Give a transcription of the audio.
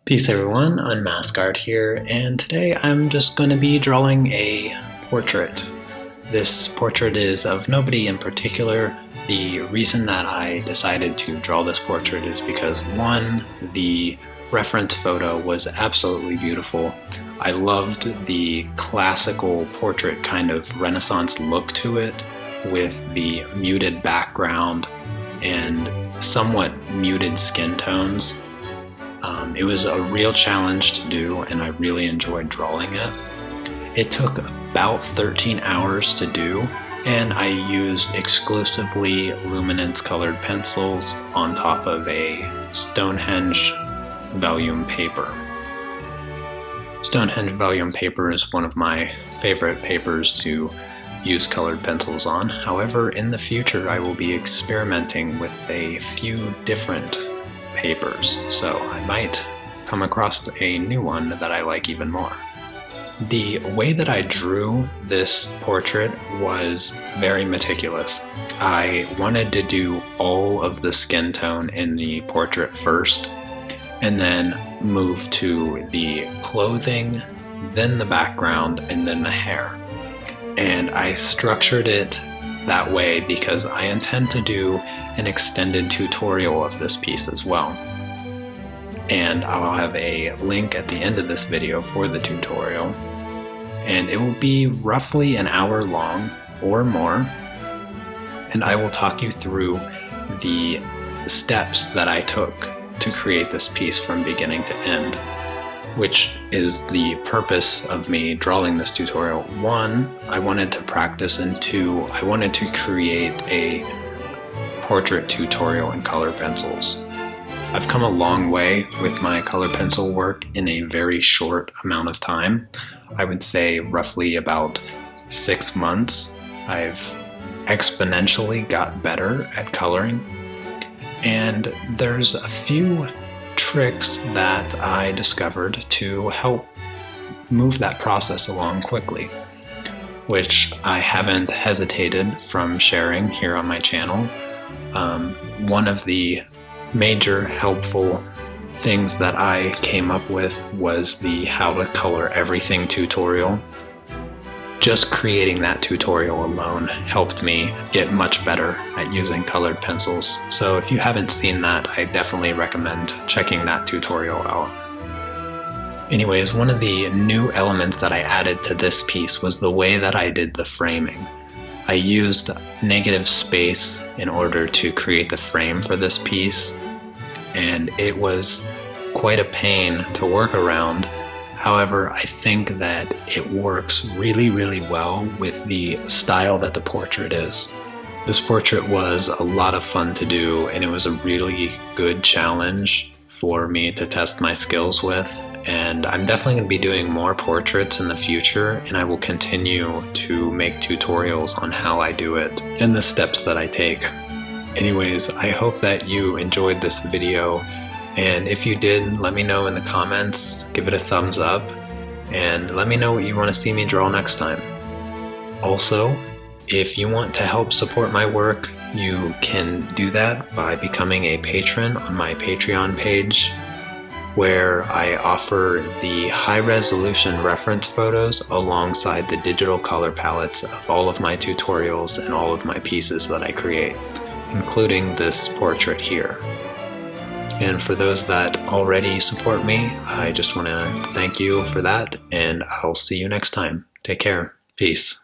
Peace everyone, Unmasked Art here, and today I'm just going to be drawing a portrait. This portrait is of nobody in particular. The reason that I decided to draw this portrait is because, one, the reference photo was absolutely beautiful. I loved the classical portrait kind of Renaissance look to it, with the muted background and somewhat muted skin tones. It was a real challenge to do, and I really enjoyed drawing it. It took about 13 hours to do, and I used exclusively Luminance colored pencils on top of a Stonehenge Vellum paper. Stonehenge Vellum paper is one of my favorite papers to use colored pencils on. However, in the future I will be experimenting with a few different papers, so I might come across a new one that I like even more. The way that I drew this portrait was very meticulous. I wanted to do all of the skin tone in the portrait first, and then move to the clothing, then the background, and then the hair. And I structured it that way because I intend to do an extended tutorial of this piece as well. And I'll have a link at the end of this video for the tutorial. And it will be roughly an hour long or more. And I will talk you through the steps that I took to create this piece from beginning to end, which is the purpose of me drawing this tutorial. One, I wanted to practice, and two, I wanted to create a portrait tutorial in color pencils. I've come a long way with my color pencil work in a very short amount of time. I would say roughly about 6 months. I've exponentially got better at coloring, and there's a few tricks that I discovered to help move that process along quickly, which I haven't hesitated from sharing here on my channel. One of the major helpful things that I came up with was the How to Color Everything tutorial. Just creating that tutorial alone helped me get much better at using colored pencils. So if you haven't seen that, I definitely recommend checking that tutorial out. Anyways, one of the new elements that I added to this piece was the way that I did the framing. I used negative space in order to create the frame for this piece, and it was quite a pain to work around. However, I think that it works really, really well with the style that the portrait is. This portrait was a lot of fun to do, and it was a really good challenge for me to test my skills with. And I'm definitely going to be doing more portraits in the future, and I will continue to make tutorials on how I do it and the steps that I take. Anyways, I hope that you enjoyed this video. And if you did, let me know in the comments, give it a thumbs up, and let me know what you want to see me draw next time. Also, if you want to help support my work, you can do that by becoming a patron on my Patreon page, where I offer the high-resolution reference photos alongside the digital color palettes of all of my tutorials and all of my pieces that I create, including this portrait here. And for those that already support me, I just want to thank you for that, and I'll see you next time. Take care. Peace.